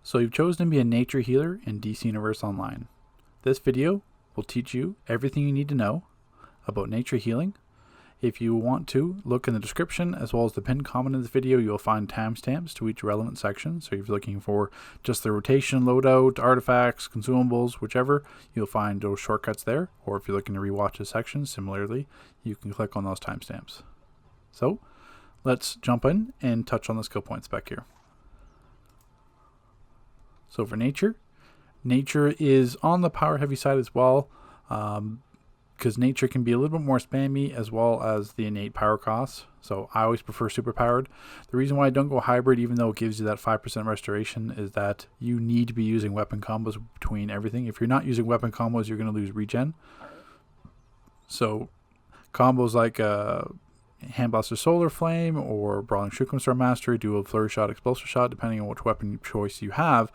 So you've chosen to be a nature healer in DC Universe Online. This video will teach you everything you need to know about nature healing. If you want to, look in the description as well as the pinned comment in this video. You'll find timestamps to each relevant section. So if you're looking for just the rotation, loadout, artifacts, consumables, whichever, you'll find those shortcuts there. Or if you're looking to rewatch a section, similarly, you can click on those timestamps. So let's jump in and touch on the skill point spec here. So for nature is on the power heavy side as well, because nature can be a little bit more spammy as well as the innate power costs. So I always prefer super powered. The reason why I don't go hybrid, even though it gives you that 5% restoration, is that you need to be using weapon combos between everything. If you're not using weapon combos, you're going to lose regen. So combos like Handblaster Solar Flame or Brawling Shuriken Storm Mastery, Dual Flurry Shot, Explosive Shot, depending on which weapon choice you have,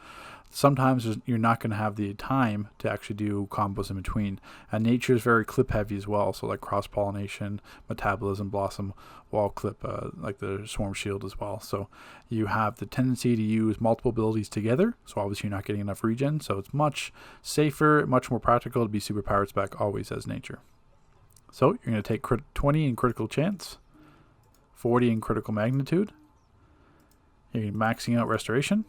sometimes you're not going to have the time to actually do combos in between. And nature is very clip heavy as well, so like Cross Pollination, Metabolism, Blossom, Wall Clip, like the Swarm Shield as well. So you have the tendency to use multiple abilities together, so obviously you're not getting enough regen, so it's much safer, much more practical to be super powered spec always as nature. So you're going to take 20 in critical chance, 40 in critical magnitude. You're maxing out restoration.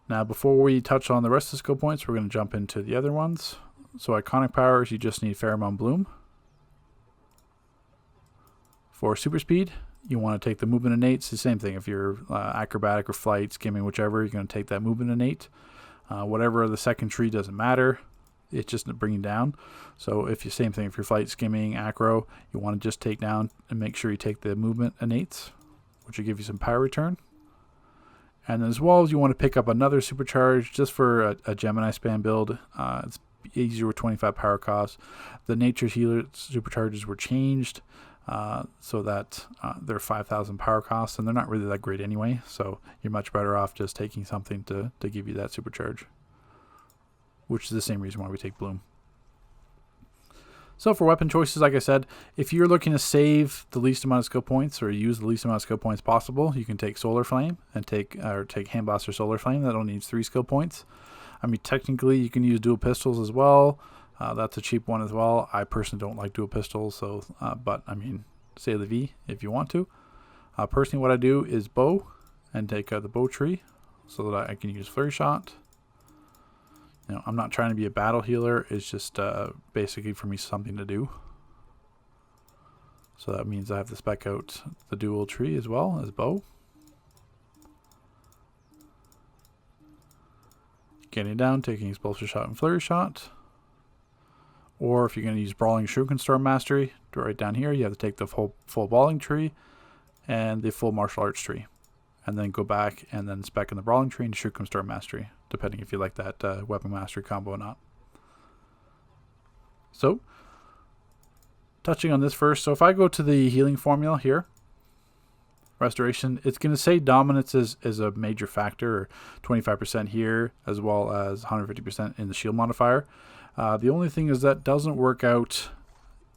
Now before we touch on the rest of the skill points, we're going to jump into the other ones. So iconic powers, you just need Pheromone Bloom. For super speed, you want to take the movement innate. It's the same thing. If you're acrobatic or flight, skimming, whichever, you're going to take that movement innate. Whatever the second tree doesn't matter. It's just bringing down. So if you same thing, if you're flight, skimming, acro, you want to just take down and make sure you take the movement innates, which will give you some power return. And as well as you want to pick up another supercharge just for a Gemini spam build. It's easier with 25 power cost. The nature healer supercharges were changed so that they're 5,000 power costs, and they're not really that great anyway. So you're much better off just taking something to give you that supercharge, which is the same reason why we take Bloom. So for weapon choices, like I said, if you're looking to save the least amount of skill points or use the least amount of skill points possible, you can take Solar Flame and take Handblaster Solar Flame. That only needs 3 skill points. I mean, technically you can use dual pistols as well. That's a cheap one as well. I personally don't like dual pistols, so but I mean, say la vie if you want to. Personally, what I do is bow and take the bow tree so that I can use Flurry Shot. You know, I'm not trying to be a battle healer. It's just basically for me something to do. So that means I have to spec out the dual tree as well as bow. Getting down, taking Explosive Shot and Flurry Shot. Or if you're going to use Brawling Shuriken Storm Mastery, right down here, you have to take the full Brawling tree and the full Martial Arts tree. And then go back and then spec in the Brawling tree and Shuriken Storm Mastery, depending if you like that weapon mastery combo or not. So, touching on this first. So if I go to the healing formula here, restoration, it's going to say dominance is a major factor, or 25% here, as well as 150% in the shield modifier. The only thing is that doesn't work out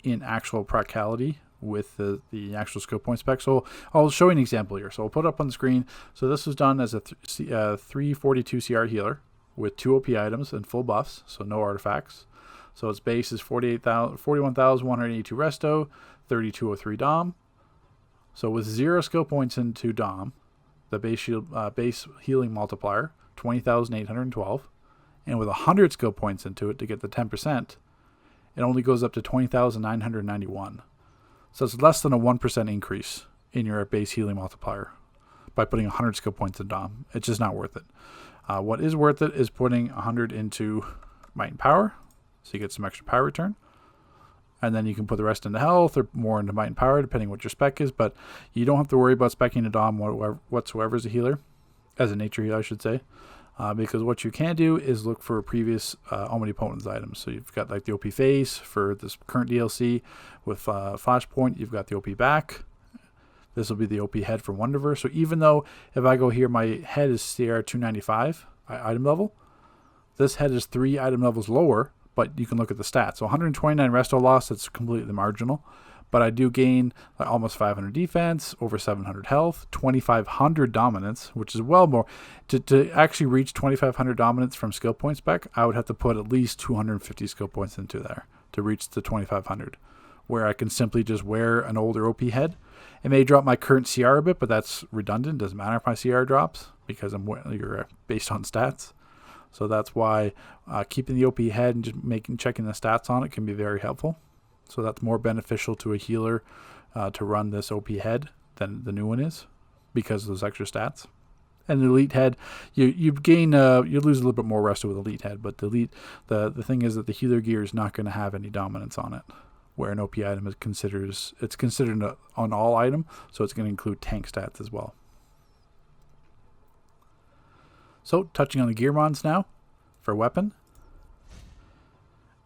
in actual practicality with the actual skill point spec. So I'll show you an example here. So I'll put it up on the screen. So this was done as a 342 CR healer with 2 OP items and full buffs, so no artifacts. So its base is 41,182 resto, 3203 dom. So with 0 skill points into dom, the base healing multiplier 20,812, and with 100 skill points into it to get the 10%, it only goes up to 20,991. So it's less than a 1% increase in your base healing multiplier by putting 100 skill points in dom. It's just not worth it. What is worth it is putting 100 into might and power, so you get some extra power return. And then you can put the rest into health or more into might and power, depending what your spec is. But you don't have to worry about specing a dom whatsoever as a healer, as a nature healer, I should say. Because what you can do is look for previous omnipotence items. So you've got like the OP face for this current DLC with Flashpoint. You've got the OP back. This will be the OP head from Wonderverse. So even though if I go here, my head is CR 295 item level, this head is 3 item levels lower, but you can look at the stats. So 129 resto loss, that's completely marginal. but I do gain like almost 500 defense, over 700 health, 2500 dominance, which is well more. To actually reach 2500 dominance from skill point spec, I would have to put at least 250 skill points into there to reach the 2500, where I can simply just wear an older OP head. It may drop my current CR a bit, but that's redundant. Doesn't matter if my CR drops because you're based on stats. So that's why keeping the OP head and just checking the stats on it can be very helpful. So that's more beneficial to a healer to run this OP head than the new one is because of those extra stats. And the elite head, you gain you lose a little bit more resto with elite head, but the thing is that the healer gear is not going to have any dominance on it, where an OP item is considered on all item, so it's going to include tank stats as well. So touching on the gear mods now, for weapon,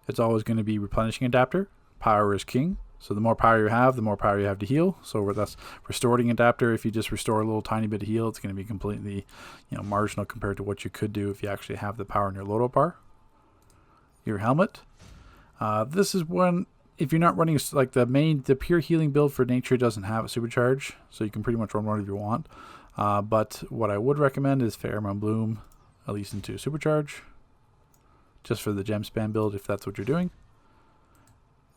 it's always going to be replenishing adapter. Power is king, so the more power you have, the more power you have to heal. So that's restoring adapter. If you just restore a little tiny bit of heal, it's going to be completely, marginal compared to what you could do if you actually have the power in your loadout bar. Your helmet. This is one, if you're not running like the pure healing build for nature doesn't have a supercharge, so you can pretty much run whatever you want. But what I would recommend is Pheromone Bloom, at least into supercharge, just for the gem spam build if that's what you're doing.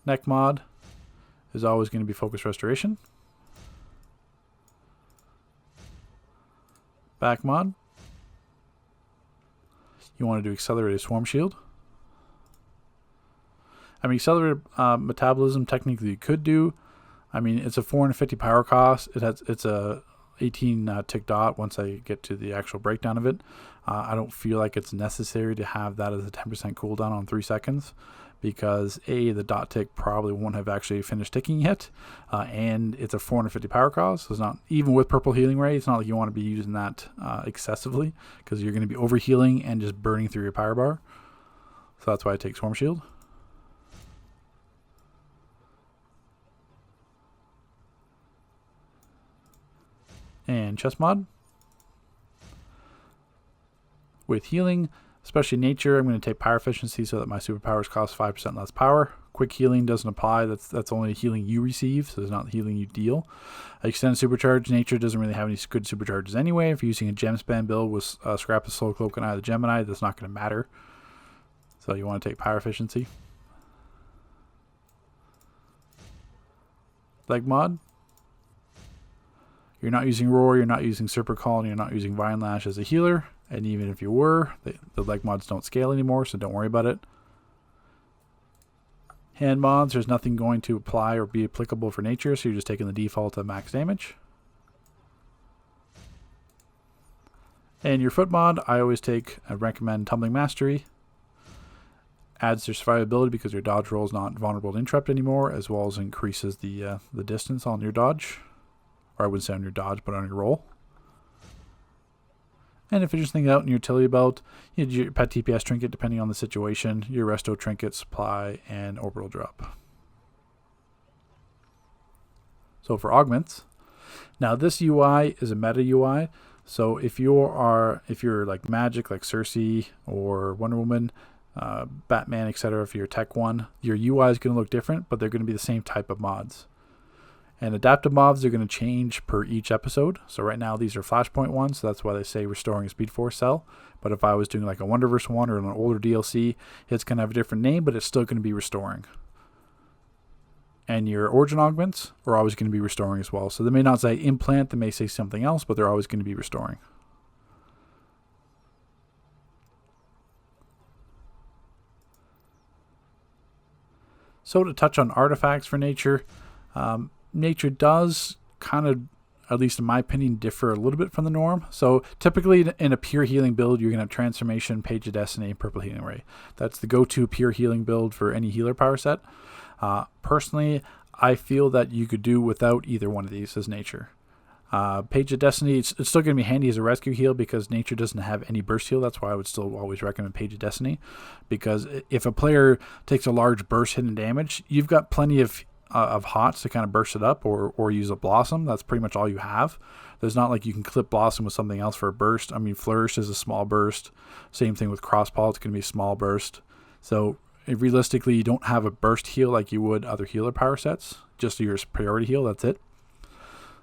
Neck mod is always going to be focus restoration. Back mod, you want to do accelerated swarm shield. I mean, accelerated metabolism technically you could do. I mean, it's a 450 power cost. It's a 18 tick dot once I get to the actual breakdown of it. I don't feel like it's necessary to have that as a 10% cooldown on 3 seconds because the dot tick probably won't have actually finished ticking yet, and it's a 450 power cost. So it's not, even with purple healing ray, it's not like you want to be using that excessively because you're going to be overhealing and just burning through your power bar. So that's why I take swarm shield. And chest mod. With healing, especially nature, I'm going to take power efficiency so that my superpowers cost 5% less power. Quick healing doesn't apply. That's only healing you receive, so it's not healing you deal. Extended supercharge, nature doesn't really have any good supercharges anyway. If you're using a gem spam build with Scrap the Soul Cloak and Eye of the Gemini, that's not going to matter. So you want to take power efficiency. Leg mod. You're not using Roar, you're not using Super Call, and you're not using Vine Lash as a healer. And even if you were, the leg mods don't scale anymore, so don't worry about it. Hand mods, there's nothing going to apply or be applicable for nature, so you're just taking the default of max damage. And your foot mod, I recommend Tumbling Mastery. Adds their survivability because your dodge roll is not vulnerable to interrupt anymore, as well as increases the distance on your dodge. Or I wouldn't say on your dodge, but on your roll. And if you're just thinking out in your utility belt, you have your pet TPS trinket depending on the situation, your resto trinket, supply, and orbital drop. So for augments, now this UI is a meta UI. So if you're like Magic, like Cersei or Wonder Woman, Batman, etc., if you're Tech 1, your UI is going to look different, but they're going to be the same type of mods. And adaptive mods are going to change per each episode. So right now these are Flashpoint ones, so that's why they say restoring a Speed Force cell. But if I was doing like a Wonderverse one or an older DLC, it's going to have a different name, but it's still going to be restoring. And your origin augments are always going to be restoring as well. So they may not say implant, they may say something else, but they're always going to be restoring. So to touch on artifacts for nature, nature does kind of, at least in my opinion, differ a little bit from the norm. So typically in a pure healing build, you're going to have Transformation, Page of Destiny, and Purple Healing Ray. That's the go-to pure healing build for any healer power set. Personally, I feel that you could do without either one of these as nature. Page of Destiny, it's still going to be handy as a rescue heal because nature doesn't have any burst heal. That's why I would still always recommend Page of Destiny, because if a player takes a large burst hit and damage, you've got plenty of hots to kind of burst it up, or use a Blossom. That's pretty much all you have. There's not like you can clip Blossom with something else for a burst. I mean, Flourish is a small burst. Same thing with Crosspaw, it's going to be a small burst. So realistically, you don't have a burst heal like you would other healer power sets. just your priority heal. That's it.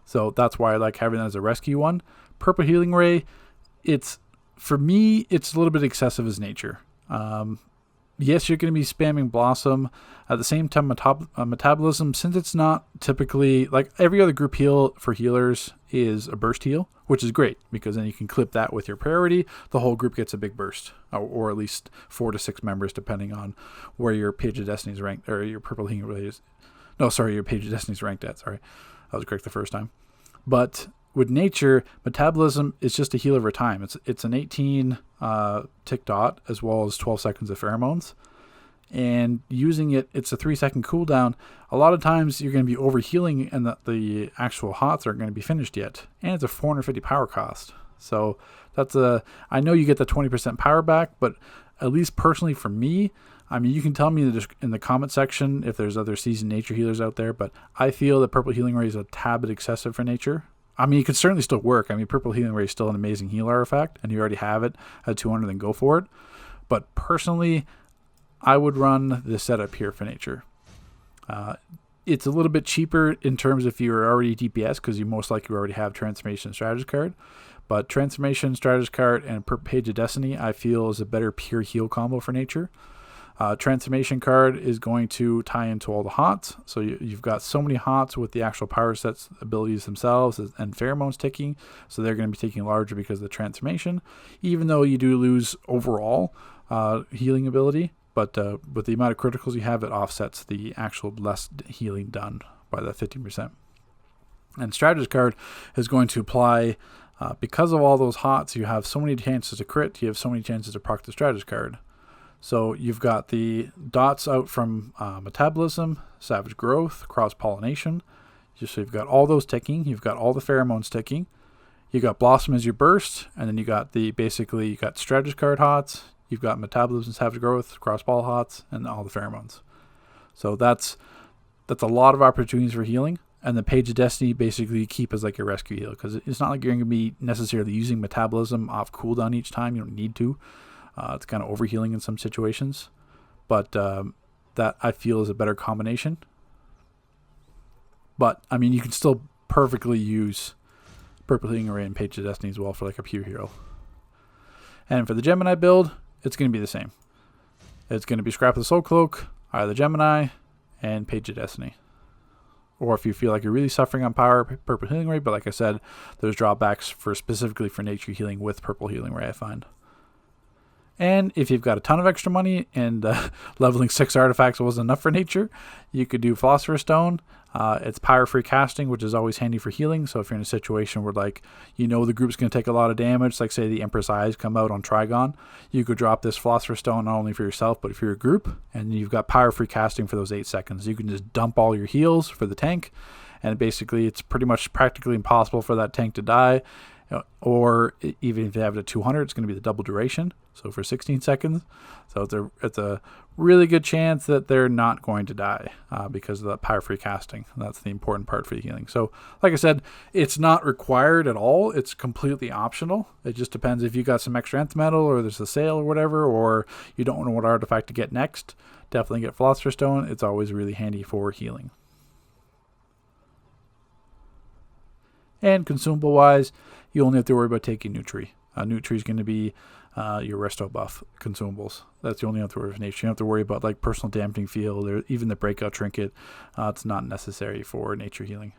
So that's why I like having that as a rescue one. Purple Healing Ray, for me, it's a little bit excessive as nature. Yes, you're going to be spamming Blossom. At the same time, Metabolism, since it's not typically, like every other group heal for healers is a burst heal, which is great because then you can clip that with your priority. The whole group gets a big burst, or at least 4 to 6 members, depending on where your Page of Destiny is ranked, or your Purple Healing Ray is. No, sorry, your Page of Destiny is ranked at. Sorry, I was correct the first time. But with nature, Metabolism is just a heal over time. It's an 18 tick dot as well as 12 seconds of pheromones. And using it's a 3-second cooldown. A lot of times you're going to be overhealing and the actual hots aren't going to be finished yet. And it's a 450 power cost. So I know you get the 20% power back, but at least personally for me, I mean, you can tell me in the comment section if there's other seasoned nature healers out there, but I feel that Purple Healing Ray is a tad bit excessive for nature. I mean, it could certainly still work. I mean, Purple Healing Ray is still an amazing heal artifact, and you already have it at 200, then go for it. But personally, I would run the setup here for nature. It's a little bit cheaper in terms if you're already DPS, because you most likely already have Transformation Strategist card. But Transformation Strategist card and Page of Destiny, I feel, is a better pure heal combo for nature. Transformation card is going to tie into all the hots. So you've got so many hots with the actual power sets abilities themselves and pheromones ticking. So they're going to be taking larger because of the transformation, even though you do lose overall healing ability. But with the amount of criticals you have, it offsets the actual less healing done by that 15%. And Strategist card is going to apply, because of all those hots, you have so many chances to crit, you have so many chances to proc the Strategist card. So you've got the dots out from Metabolism, Savage Growth, Cross-Pollination. So you've got all those ticking. You've got all the pheromones ticking. You got Blossom as your burst, and then you got you got Strategist card hots. You've got Metabolism, Savage Growth, Cross-Poll hots, and all the pheromones. So that's a lot of opportunities for healing. And the Page of Destiny basically you keep as like your rescue heal, because it's not like you're going to be necessarily using Metabolism off cooldown each time. You don't need to. It's kind of overhealing in some situations, but that I feel is a better combination. But I mean, you can still perfectly use Purple Healing Ray and Page of Destiny as well for like a pure hero. And for the Gemini build, it's going to be the same. It's going to be Scrap of the Soul Cloak, Eye of the Gemini, and Page of Destiny. Or if you feel like you're really suffering on power, Purple Healing Ray. But like I said, there's drawbacks specifically for nature healing with Purple Healing Ray, I find. And if you've got a ton of extra money and leveling 6 artifacts wasn't enough for nature, you could do Philosopher's Stone. It's power-free casting, which is always handy for healing. So if you're in a situation where, like, you know the group's going to take a lot of damage, like say the Empress Eyes come out on Trigon, you could drop this Philosopher's Stone not only for yourself, but for your group. And you've got power-free casting for those 8 seconds. You can just dump all your heals for the tank. And basically, it's pretty much practically impossible for that tank to die. Or even if you have it at 200, it's going to be the double duration. So for 16 seconds. So it's a really good chance that they're not going to die because of that power-free casting. That's the important part for the healing. So like I said, it's not required at all. It's completely optional. It just depends if you got some extra nth metal or there's a sale or whatever, or you don't know what artifact to get next. Definitely get Philosopher's Stone. It's always really handy for healing. And consumable-wise, you only have to worry about taking Nutri. Nutri is going to be your resto buff consumables. That's the only other worry of nature. You don't have to worry about like personal dampening field or even the breakout trinket. It's not necessary for nature healing.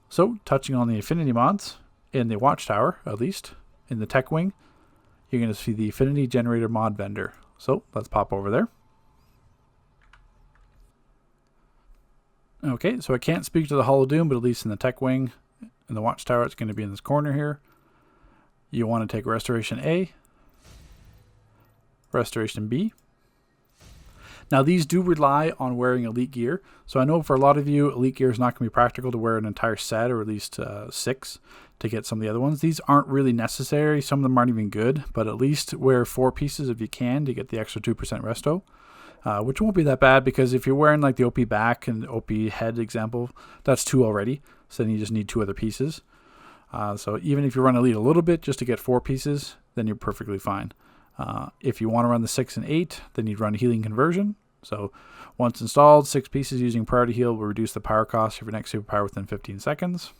So touching on the Affinity Mods in the Watchtower, at least in the tech wing, you're going to see the Affinity Generator Mod Vendor. So let's pop over there. Okay, so I can't speak to the Hollow Doom, but at least in the tech wing, in the Watchtower, it's going to be in this corner here. You want to take Restoration A, Restoration B. Now, these do rely on wearing elite gear. So I know for a lot of you, elite gear is not going to be practical to wear an entire set, or at least 6 to get some of the other ones. These aren't really necessary. Some of them aren't even good, but at least wear 4 pieces if you can to get the extra 2% resto. Which won't be that bad, because if you're wearing like the OP back and OP head example, that's 2 already. So then you just need 2 other pieces. So even if you run elite a little bit just to get 4 pieces, then you're perfectly fine. If you want to run the 6 and 8, then you'd run healing conversion. So once installed, 6 pieces using priority heal will reduce the power cost of your next superpower within 15 seconds.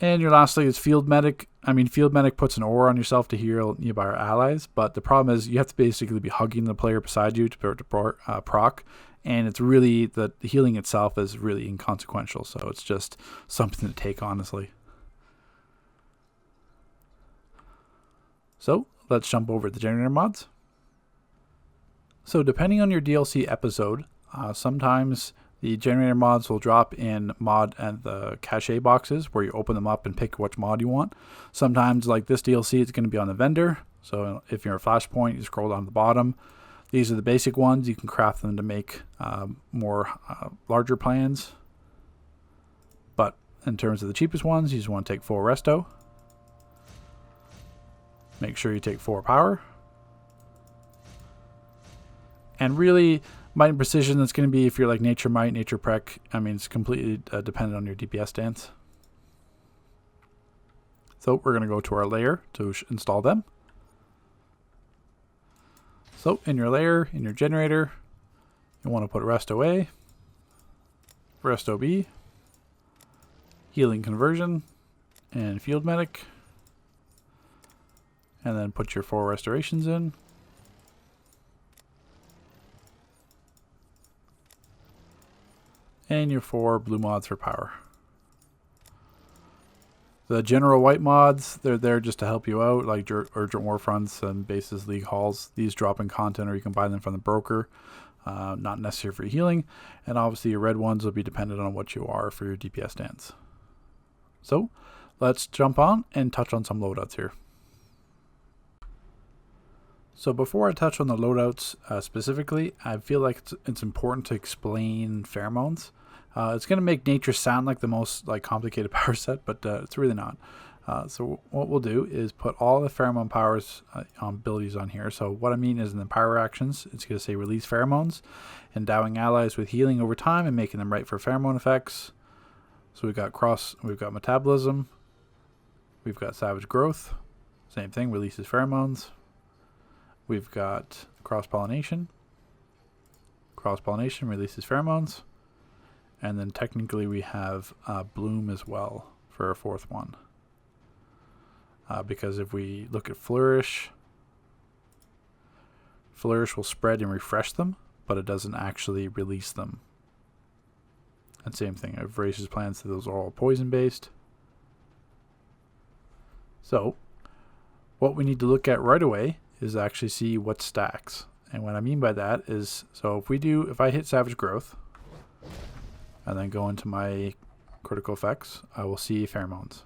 And your lastly is Field Medic. Field Medic puts an aura on yourself to heal nearby allies, but the problem is you have to basically be hugging the player beside you to be able to proc, and it's really, the healing itself is really inconsequential, so it's just something to take, honestly. So let's jump over to the generator mods. So depending on your DLC episode, sometimes the generator mods will drop in mod and the cache boxes where you open them up and pick which mod you want. Sometimes, like this DLC, it's going to be on the vendor. So if you're a Flashpoint, you scroll down to the bottom. These are the basic ones. You can craft them to make more larger plans. But in terms of the cheapest ones, you just want to take 4 resto. Make sure you take 4 power. And really, might and precision, that's going to be if you're like nature might, nature prec. It's completely dependent on your DPS stance. So we're going to go to our layer to install them. So in your layer, in your generator, you want to put resto A, resto B, healing conversion, and field medic. And then put your 4 restorations in. And your 4 blue mods for power. The general white mods, they're there just to help you out, like urgent war fronts and bases league halls. These drop in content, or you can buy them from the broker. Not necessary for healing. And obviously your red ones will be dependent on what you are for your DPS stance. So let's jump on and touch on some loadouts here. So before I touch on the loadouts specifically, I feel like it's important to explain pheromones. It's going to make nature sound like the most complicated power set, but it's really not. So what we'll do is put all the pheromone powers abilities on here. So what I mean is in the power actions, it's going to say release pheromones, endowing allies with healing over time and making them right for pheromone effects. So we've got metabolism, we've got savage growth, same thing, releases pheromones. We've got cross-pollination. Cross-pollination releases pheromones. And then technically we have bloom as well for our 4th one. Because if we look at flourish, flourish will spread and refresh them, but it doesn't actually release them. And same thing, it voracious plants, those are all poison based. So what we need to look at right away is actually see what stacks. And what I mean by that is, so if I hit savage growth and then go into my critical effects, I will see pheromones.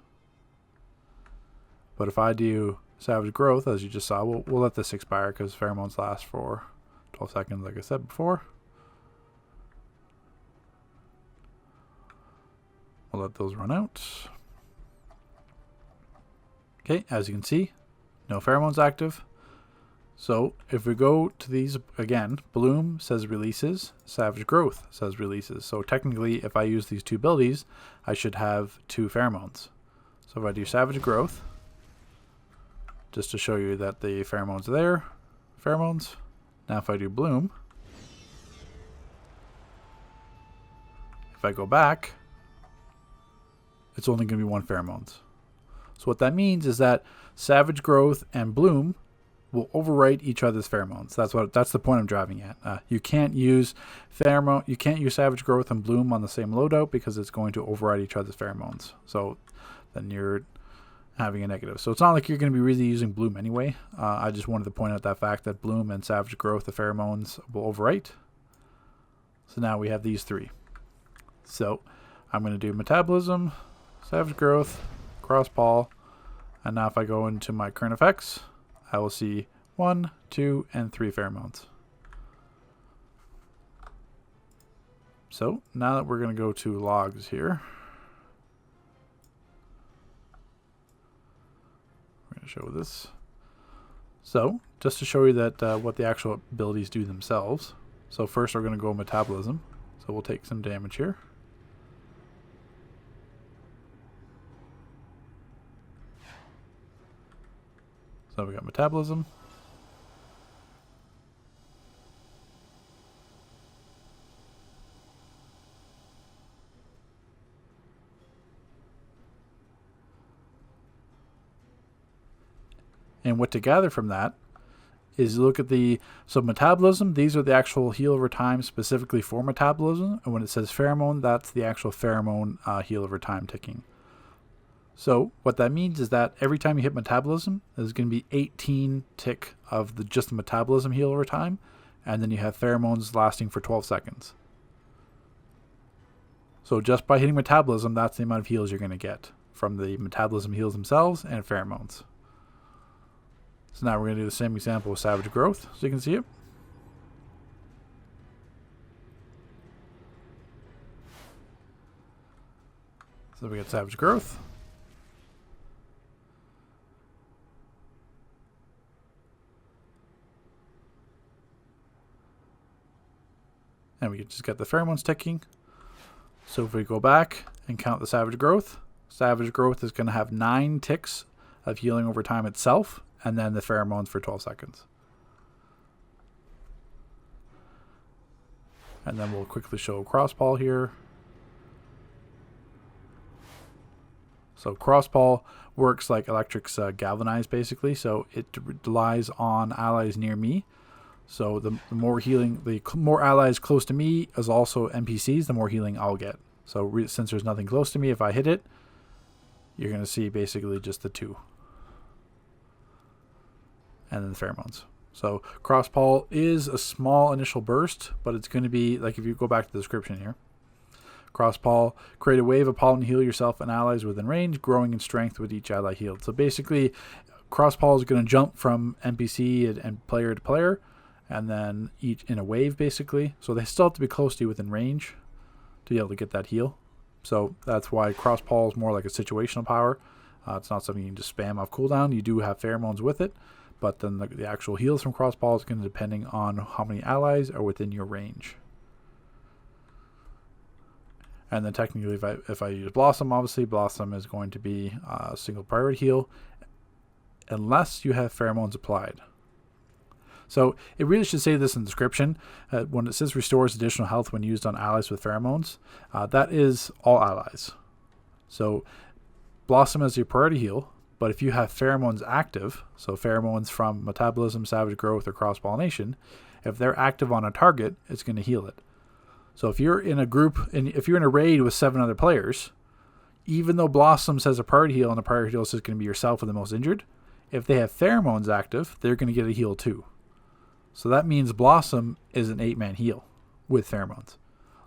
But if I do savage growth, as you just saw, we'll let this expire because pheromones last for 12 seconds, like I said before. We'll let those run out. Okay, as you can see, no pheromones active. So if we go to these again, bloom says releases, savage growth says releases. So technically, if I use these 2 abilities, I should have 2 pheromones. So if I do savage growth, just to show you that the pheromones are there, pheromones. Now if I do bloom, if I go back, it's only going to be 1 pheromones. So what that means is that savage growth and bloom will overwrite each other's pheromones. That's the point I'm driving at. You can't use savage growth and bloom on the same loadout because it's going to override each other's pheromones. So then you're having a negative. So it's not like you're going to be really using bloom anyway. I just wanted to point out that fact that bloom and savage growth, the pheromones will overwrite. So now we have these 3. So I'm going to do metabolism, savage growth, cross poll, and now if I go into my current effects, I will see 1, 2, and 3 pheromones. So now that we're going to go to logs here, we're going to show this. So just to show you that what the actual abilities do themselves. So first we're going to go metabolism. So we'll take some damage here. So we got metabolism. And what to gather from that is look at so metabolism, these are the actual heal over time specifically for metabolism. And when it says pheromone, that's the actual pheromone heal over time ticking. So what that means is that every time you hit metabolism, there's going to be 18 tick of just the metabolism heal over time. And then you have pheromones lasting for 12 seconds. So just by hitting metabolism, that's the amount of heals you're going to get from the metabolism heals themselves and pheromones. So now we're going to do the same example with Savage Growth, so you can see it. So we get Savage Growth. And we just get the pheromones ticking. So if we go back and count the Savage Growth is going to have 9 ticks of healing over time itself, and then the pheromones for 12 seconds. And then we'll quickly show Crosspol here. So Crosspol works like Electric's Galvanize, basically. So it relies on allies near me. So the more healing, the more allies close to me as also NPCs, the more healing I'll get. So since there's nothing close to me, if I hit it, you're going to see basically just the 2. And then the pheromones. So Crosspol is a small initial burst, but it's going to be, like if you go back to the description here, Crosspol, create a wave of pollen, heal yourself and allies within range, growing in strength with each ally healed. So basically, Crosspol is going to jump from NPC and player to player, and then each in a wave basically. So they still have to be close to you within range to be able to get that heal. So that's why Crosspol is more like a situational power. It's not something you can just spam off cooldown. You do have pheromones with it, but then the actual heals from Crosspol is going to depending on how many allies are within your range. And then technically, if I use Blossom, obviously Blossom is going to be a single priority heal unless you have pheromones applied. So it really should say this in the description. When it says restores additional health when used on allies with pheromones, that is all allies. So Blossom is your priority heal, but if you have pheromones active, so pheromones from metabolism, savage growth, or cross-pollination, if they're active on a target, it's going to heal it. So if you're in a group, and if you're in a raid with 7 other players, even though Blossom says a priority heal, and the priority heal is going to be yourself or the most injured, if they have pheromones active, they're going to get a heal too. So that means Blossom is an 8-man heal with pheromones.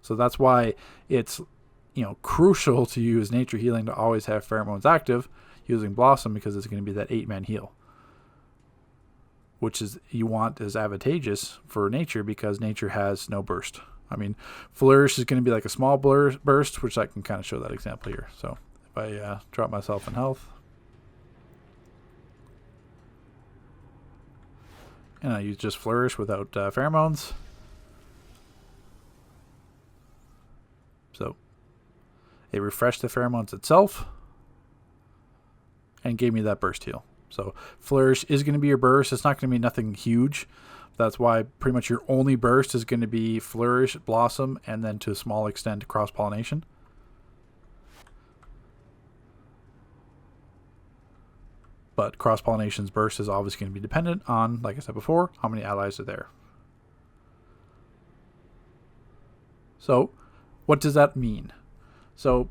So that's why it's, crucial to use nature healing to always have pheromones active using Blossom, because it's going to be that 8-man heal, which is you want is advantageous for nature because nature has no burst. I mean, Flourish is going to be like a small burst, which I can kind of show that example here. So if I drop myself in health, and I use just Flourish without pheromones. So it refreshed the pheromones itself and gave me that burst heal. So Flourish is going to be your burst. It's not going to be nothing huge. That's why pretty much your only burst is going to be Flourish, Blossom, and then to a small extent cross-pollination. But cross-pollination's burst is obviously going to be dependent on, like I said before, how many allies are there. So what does that mean? So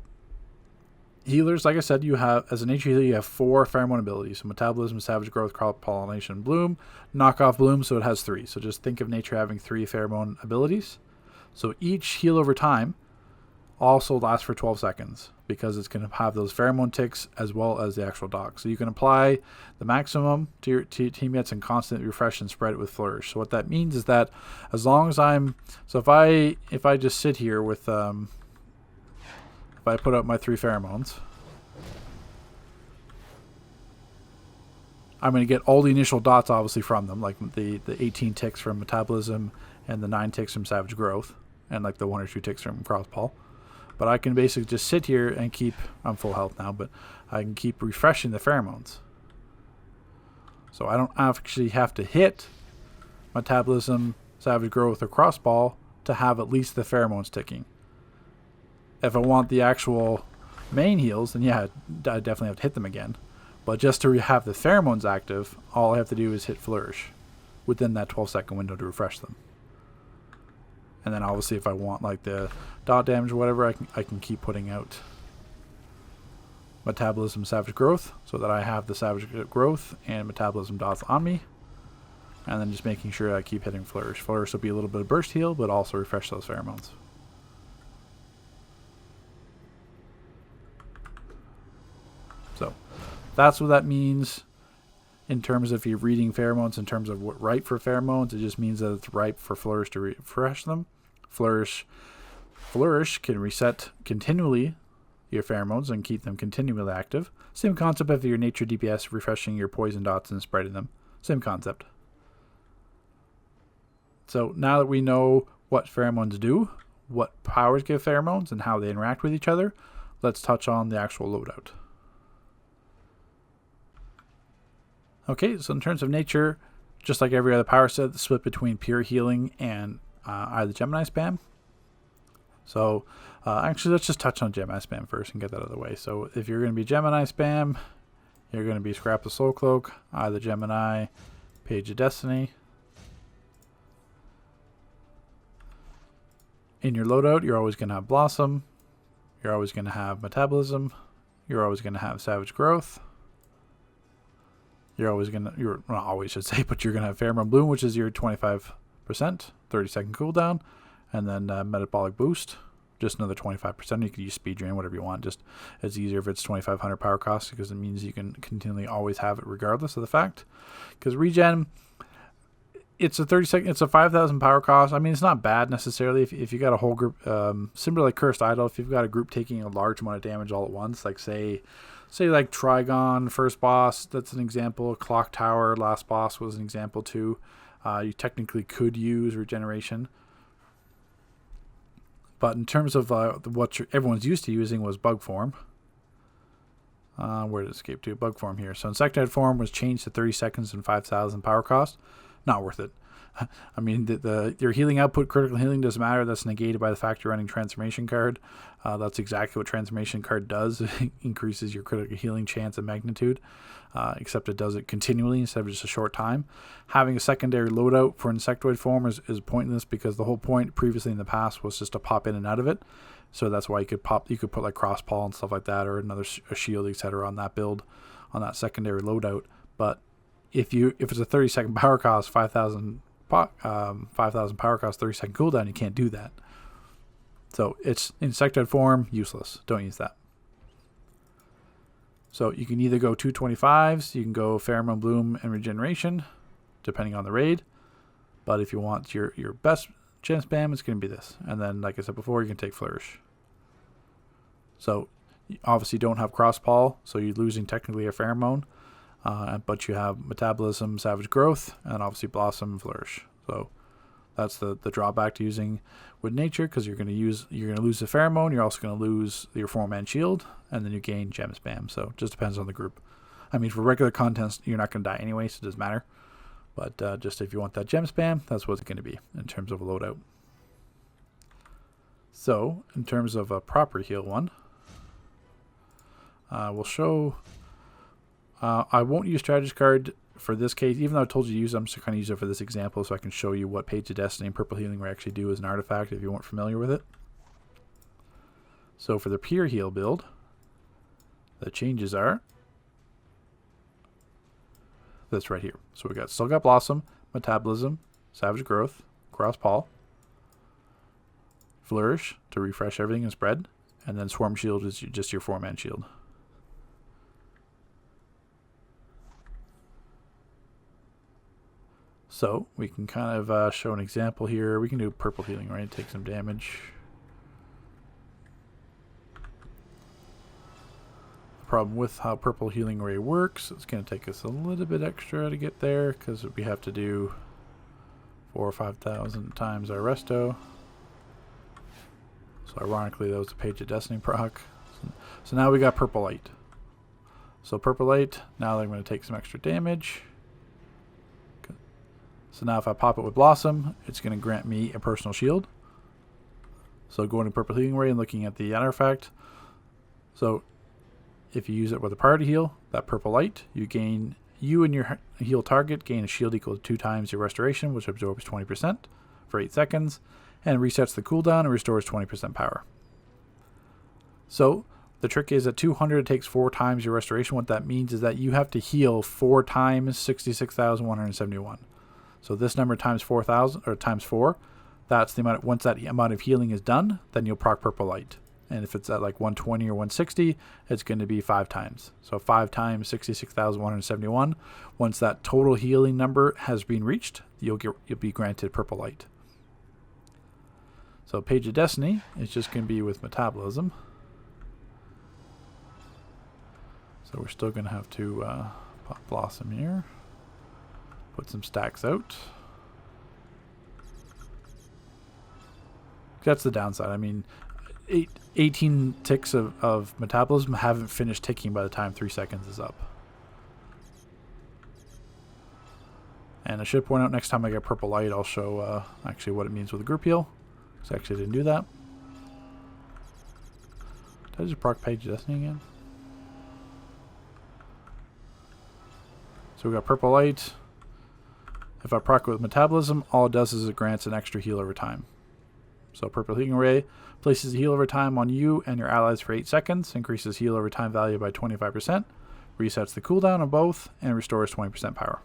healers, like I said, you have, as a nature healer, you have 4 pheromone abilities. So metabolism, savage growth, cross-pollination, bloom. Knock off bloom, so it has 3. So just think of nature having 3 pheromone abilities. So each heal over time also lasts for 12 seconds because it's going to have those pheromone ticks as well as the actual dock. So you can apply the maximum to your teammates and constantly refresh and spread it with Flourish. So what that means is that as long as if I just sit here with if I put up my 3 pheromones, I'm going to get all the initial dots obviously from them, like the 18 ticks from metabolism and the 9 ticks from savage growth and like the 1 or 2 ticks from Crosspol. But I can basically just sit here and keep, I'm full health now, but I can keep refreshing the pheromones. So I don't actually have to hit metabolism, savage growth, or Crosspol to have at least the pheromones ticking. If I want the actual main heals, then yeah, I definitely have to hit them again. But just to have the pheromones active, all I have to do is hit flourish within that 12-second window to refresh them. And then obviously if I want like the dot damage or whatever, I can keep putting out metabolism savage growth so that I have the savage growth and metabolism dots on me. And then just making sure I keep hitting flourish. Flourish will be a little bit of burst heal, but also refresh those pheromones. So that's what that means in terms of if you're reading pheromones, in terms of what ripe for pheromones. It just means that it's ripe for flourish to refresh them. Flourish can reset continually your pheromones and keep them continually active. Same concept of your nature DPS refreshing your poison dots and spreading them. Same concept. So now that we know what pheromones do, what powers give pheromones, and how they interact with each other, let's touch on the actual loadout. Okay, so in terms of nature, just like every other power set, the split between pure healing and either Gemini spam. So actually, let's just touch on Gemini spam first and get that out of the way. So if you're going to be Gemini spam, you're going to be Scrap the Soul Cloak, either Gemini, Page of Destiny. In your loadout, you're always going to have Blossom. You're always going to have Metabolism. You're always going to have Savage Growth. You're always going to, not always should say, but you're going to have Pheromone Bloom, which is your 25%, 30-second cooldown. And then Metabolic Boost, just another 25%. You could use Speed Drain, whatever you want. Just it's easier if it's 2,500 power cost because it means you can continually always have it regardless of the fact. Because regen, it's a 30-second, it's a 5,000 power cost. I mean, it's not bad necessarily if you got a whole group, similar like Cursed Idol, if you've got a group taking a large amount of damage all at once, like say like Trigon, first boss, that's an example. Clock Tower, last boss was an example too. You technically could use regeneration. But in terms of what everyone's used to using was Bug Form. Where did it escape to? Bug Form here. So Insectoid Form was changed to 30 seconds and 5,000 power cost. Not worth it. I mean, your healing output, critical healing doesn't matter. That's negated by the fact you're running Transformation card. That's exactly what Transformation card does. It increases your critical healing chance and magnitude, except it does it continually instead of just a short time. Having a secondary loadout for Insectoid Form is pointless because the whole point previously in the past was just to pop in and out of it. So that's why you could put like Crosspaw and stuff like that, or a shield, etc. on that build, on that secondary loadout. But if it's a 30-second power cost, 5,000 power cost, 30-second cooldown, you can't do that. So it's Insectoid Form, useless. Don't use that. So you can either go 225s, you can go Pheromone Bloom and Regeneration, depending on the raid. But if you want your best gem spam, it's going to be this. And then, like I said before, you can take Flourish. So you obviously don't have Crosspaw, so you're losing technically a Pheromone. But you have Metabolism, Savage Growth, and obviously Blossom and Flourish. So that's the drawback to using with nature, because you're going to lose the Pheromone. You're also going to lose your 4-man shield, and then you gain gem spam. So it just depends on the group. I mean, for regular contents, you're not going to die anyway, so it doesn't matter. But just if you want that gem spam, that's what it's going to be in terms of a loadout. So in terms of a proper heal one, we'll show. I won't use Strategist card for this case, even though I told you to use it. I'm just going to use it for this example so I can show you what Page of Destiny and Purple Healing Ray actually do as an artifact if you weren't familiar with it. So for the pure heal build, the changes are this right here. So we still got Blossom, Metabolism, Savage Growth, Crosspaw, Flourish to refresh everything and spread, and then Swarm Shield is just your 4-man shield. So we can kind of show an example here. We can do Purple Healing, right? Take some damage. The problem with how Purple Healing Ray works, it's going to take us a little bit extra to get there because we have to do 4,000 or 5,000 times our resto. So ironically, that was the Page of Destiny proc. So now we got Purple Light. So Purple Light, now I'm going to take some extra damage. So now if I pop it with Blossom, it's going to grant me a personal shield. So going to Purple Healing Ray and looking at the artifact. So if you use it with a priority heal, that purple light, you and your heal target gain a shield equal to 2 times your restoration, which absorbs 20% for 8 seconds, and resets the cooldown and restores 20% power. So the trick is at 200, it takes 4 times your restoration. What that means is that you have to heal 4 times 66,171. So this number times 4,000 or times 4, that's the amount. Once that amount of healing is done, then you'll proc purple light. And if it's at like 120 or 160, it's going to be 5 times. So 5 times 66,171. Once that total healing number has been reached, you'll be granted purple light. So Page of Destiny is just going to be with Metabolism. So we're still going to have to pop Blossom here. Put some stacks out. That's the downside. I mean, 18 ticks of Metabolism haven't finished ticking by the time 3 seconds is up. And I should point out next time I get purple light, I'll show actually what it means with a group heal. Because I actually didn't do that. Did I just proc Page of Destiny again? So we got purple light. If I proc with Metabolism, all it does is it grants an extra heal over time. So Purple Healing Ray places a heal over time on you and your allies for 8 seconds, increases heal over time value by 25%, resets the cooldown on both, and restores 20% power.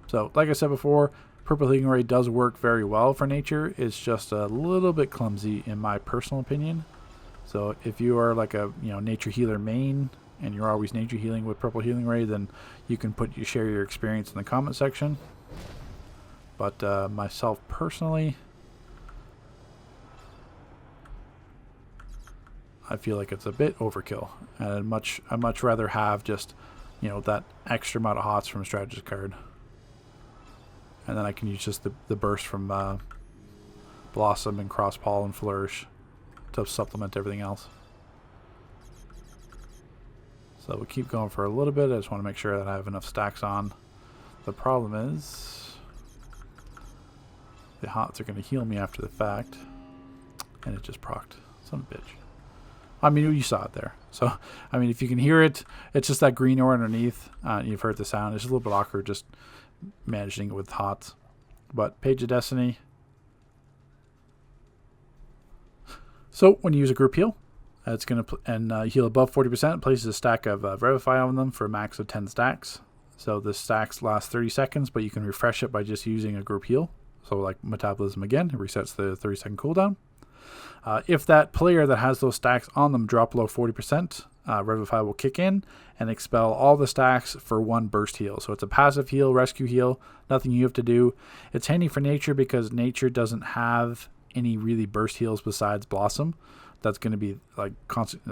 So, like I said before, Purple Healing Ray does work very well for nature. It's just a little bit clumsy in my personal opinion. So if you are like a nature healer main and you're always nature healing with Purple Healing Ray, then you can share your experience in the comment section. But myself personally, I feel like it's a bit overkill, and I'd much rather have just that extra amount of hots from a strategist card, and then I can use just the burst from Blossom and Cross Paul and Flourish to supplement everything else. So we'll keep going for a little bit. I just want to make sure that I have enough stacks on. The problem is the hots are going to heal me after the fact, and it just procced. Son of a bitch. I mean, you saw it there. So, I mean, if you can hear it, it's just that green ore underneath. You've heard the sound. It's just a little bit awkward just managing it with hots. But Page of Destiny. So, when you use a group heal, it's going to heal above 40%. Places a stack of Revivify on them for a max of 10 stacks. So the stacks last 30 seconds, but you can refresh it by just using a group heal. So like Metabolism again, it resets the 30-second cooldown. If that player that has those stacks on them drop below 40%, Revivify will kick in and expel all the stacks for 1 burst heal. So it's a passive heal, rescue heal, nothing you have to do. It's handy for nature because nature doesn't have any really burst heals besides Blossom. That's going to be like constant,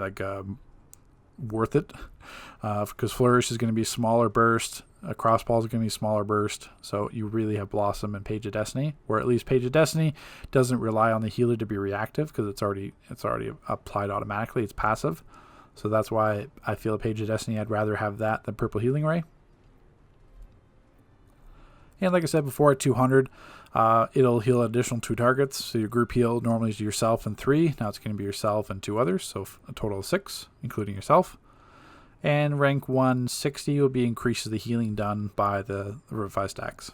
worth it, because Flourish is going to be smaller burst. Crossball is going to be smaller burst. So you really have Blossom and Page of Destiny, where at least Page of Destiny doesn't rely on the healer to be reactive because it's already applied automatically. It's passive. So that's why I feel a Page of Destiny, I'd rather have that than Purple Healing Ray. And like I said before, at 200, it'll heal an additional 2 targets. So your group heal normally is yourself and 3. Now it's going to be yourself and 2 others. So a total of 6, including yourself. And rank 160 will be increases the healing done by the Revivify stacks.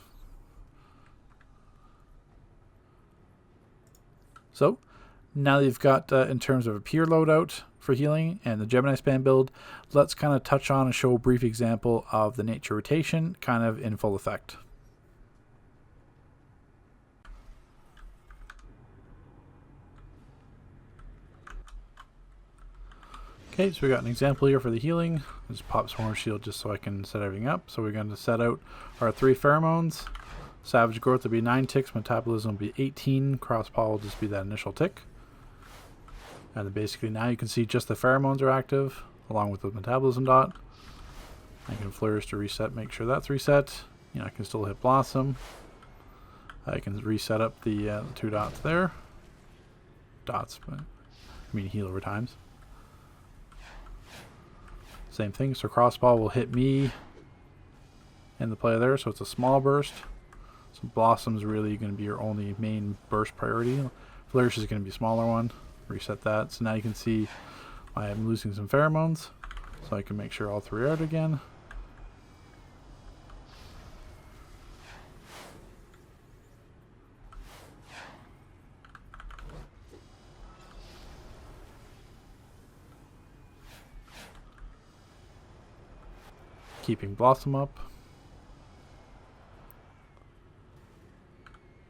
So now that you've got, in terms of a peer loadout for healing and the Gemini Spam build, let's kind of touch on and show a brief example of the nature rotation kind of in full effect. Okay, so we got an example here for the healing. I'll just pop Swarm Shield just so I can set everything up. So we're going to set out our 3 pheromones. Savage Growth will be 9 ticks, Metabolism will be 18, Crosspaw will just be that initial tick. And then basically now you can see just the pheromones are active, along with the Metabolism dot. I can Flourish to reset, make sure that's reset. I can still hit Blossom. I can reset up the 2 dots there. Dots, but I mean heal over times. Same thing, so Crossball will hit me and the player there, so it's a small burst. So Blossom's really going to be your only main burst priority. Flourish is going to be a smaller one. Reset that. So now you can see I am losing some pheromones, so I can make sure all 3 are out again. Keeping Blossom up.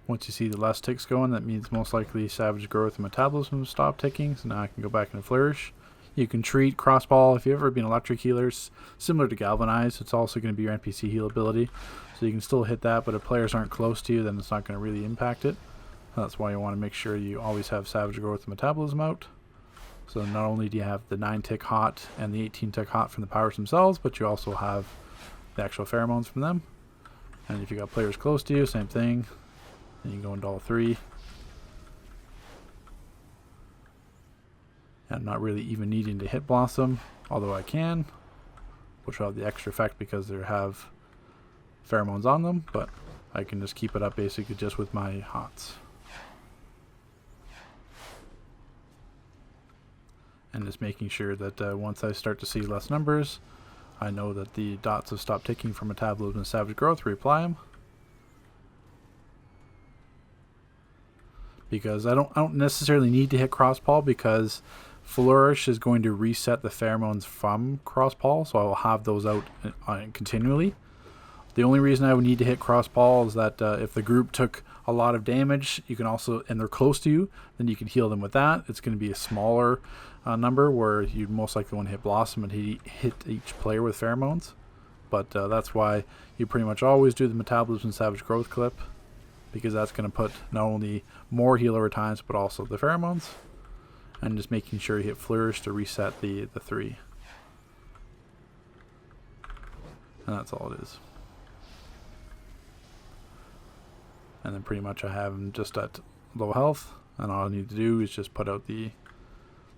Once you see the last ticks going, that means most likely Savage Growth and Metabolism stop ticking, so now I can go back into Flourish. You can treat Crossball if you've ever been Electric Healers, similar to Galvanize. It's also going to be your NPC heal ability, so you can still hit that, but if players aren't close to you, then it's not going to really impact it. That's why you want to make sure you always have Savage Growth and Metabolism out. So not only do you have the 9-tick hot and the 18-tick hot from the powers themselves, but you also have the actual pheromones from them. And if you got players close to you, same thing. Then you go into all 3. And I'm not really even needing to hit Blossom, although I can, which will have the extra effect because they have pheromones on them, but I can just keep it up basically just with my hots. And just making sure that once I start to see less numbers, I know that the dots have stopped ticking for Metabolism and Savage Growth, reapply them. Because I don't necessarily need to hit Crossball, because Flourish is going to reset the pheromones from Crossball, so I will have those out continually. The only reason I would need to hit Crossball is that if the group took a lot of damage, you can also, and they're close to you, then you can heal them with that. It's going to be a smaller number, where you'd most likely want to hit Blossom and hit each player with pheromones. But that's why you pretty much always do the Metabolism and Savage Growth clip, because that's going to put not only more heal over times, but also the pheromones. And just making sure you hit Flourish to reset the 3. And that's all it is. And then pretty much I have them just at low health, and all I need to do is just put out the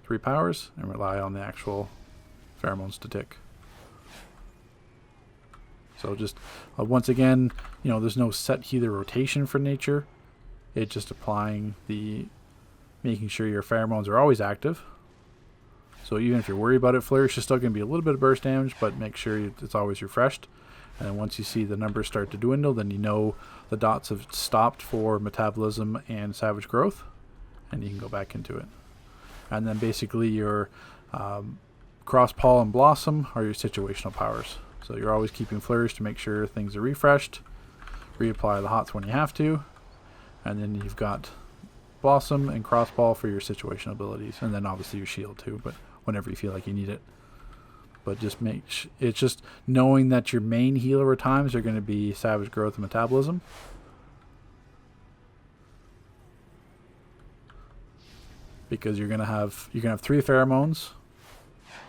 3 powers and rely on the actual pheromones to tick. So just once again, you know, there's no set healer rotation for nature. It's just applying making sure your pheromones are always active. So even if you're worried about it, Flourish is still going to be a little bit of burst damage, but make sure it's always refreshed. And then once you see the numbers start to dwindle, then you know the dots have stopped for Metabolism and Savage Growth, and you can go back into it. And then basically your Crossball and Blossom are your situational powers. So you're always keeping Flourish to make sure things are refreshed. Reapply the hots when you have to. And then you've got Blossom and Crossball for your situational abilities. And then obviously your shield too, but whenever you feel like you need it. But just it's just knowing that your main healer times are going to be Savage Growth and Metabolism. Because you're gonna have 3 pheromones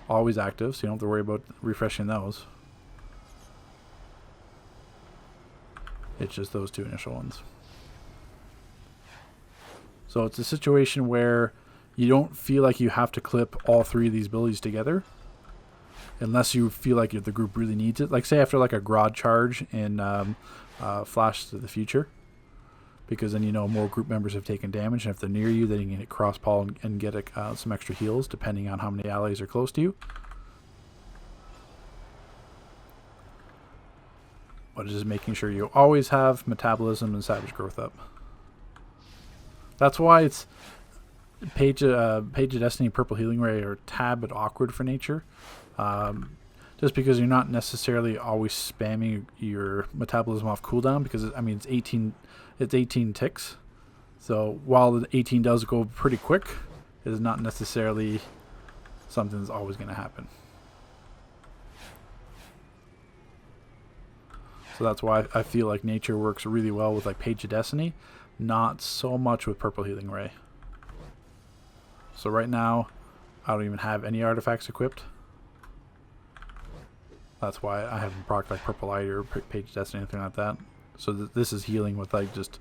always active, so you don't have to worry about refreshing those. It's just those 2 initial ones. So it's a situation where you don't feel like you have to clip all 3 of these abilities together, unless you feel like the group really needs it. Like say after like a Grodd charge in Flash to the Future, because then you know more group members have taken damage, and if they're near you, then you can hit Crossball and get some extra heals depending on how many allies are close to you. But it's just making sure you always have Metabolism and Savage Growth up. That's why it's Page of Destiny, Purple Healing Ray are a tad bit awkward for nature. Just because you're not necessarily always spamming your Metabolism off cooldown, because it's 18 ticks. So while the 18 does go pretty quick, it is not necessarily something that's always going to happen. So that's why I feel like nature works really well with like Page of Destiny, not so much with Purple Healing Ray. So right now, I don't even have any artifacts equipped. That's why I haven't procced like Purple Light or Page of Destiny, anything like that. So this is healing with like just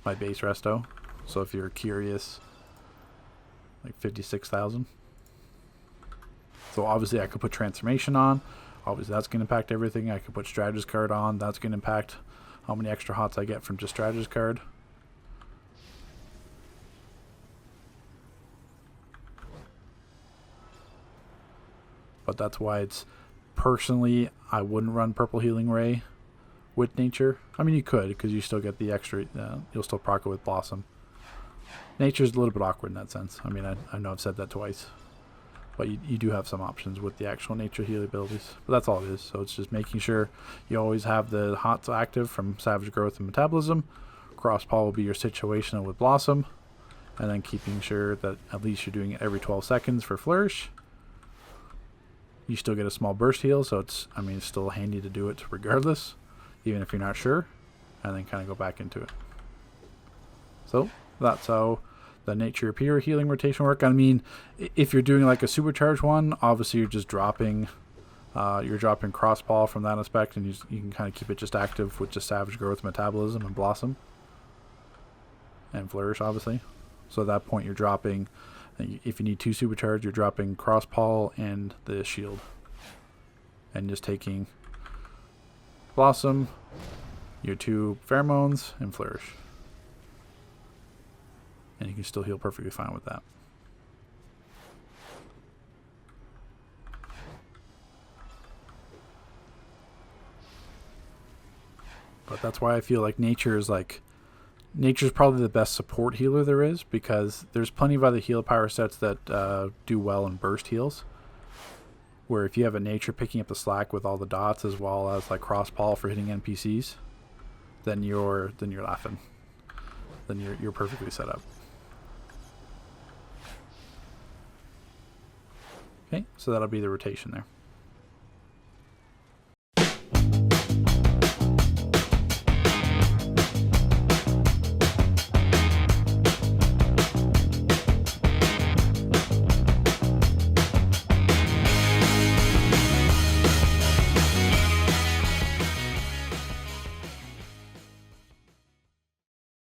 my base resto. So if you're curious, like 56,000. So obviously I could put Transformation on. Obviously that's going to impact everything. I could put Strategist card on. That's going to impact how many extra hots I get from just Strategist card. But that's why it's, personally, I wouldn't run Purple Healing Ray with nature. I mean, you could, because you still get the extra, you'll still proc it with Blossom. Nature's a little bit awkward in that sense. I mean, I know I've said that twice. But you do have some options with the actual nature heal abilities. But that's all it is. So it's just making sure you always have the HOTS active from Savage Growth and Metabolism. Crosspaw will be your situational with Blossom. And then keeping sure that at least you're doing it every 12 seconds for Flourish. You still get a small burst heal, so it's still handy to do it regardless, even if you're not sure. And then kind of go back into it. So that's how the nature appear healing rotation work. I mean, if you're doing like a supercharged one, obviously you're just dropping Crosspaw from that aspect, and you can kind of keep it just active with just Savage Growth, Metabolism, and Blossom. And Flourish, obviously. So at that point you're dropping, if you need 2 supercharged, you're dropping Crosspaw and the shield. And just taking Blossom, your 2 Pheromones, and Flourish. And you can still heal perfectly fine with that. But that's why I feel like nature's probably the best support healer there is, because there's plenty of other heal power sets that do well in burst heals. Where if you have a nature picking up the slack with all the dots as well as like Crosspaw for hitting NPCs, then you're laughing. Then you're perfectly set up. Okay, so that'll be the rotation there.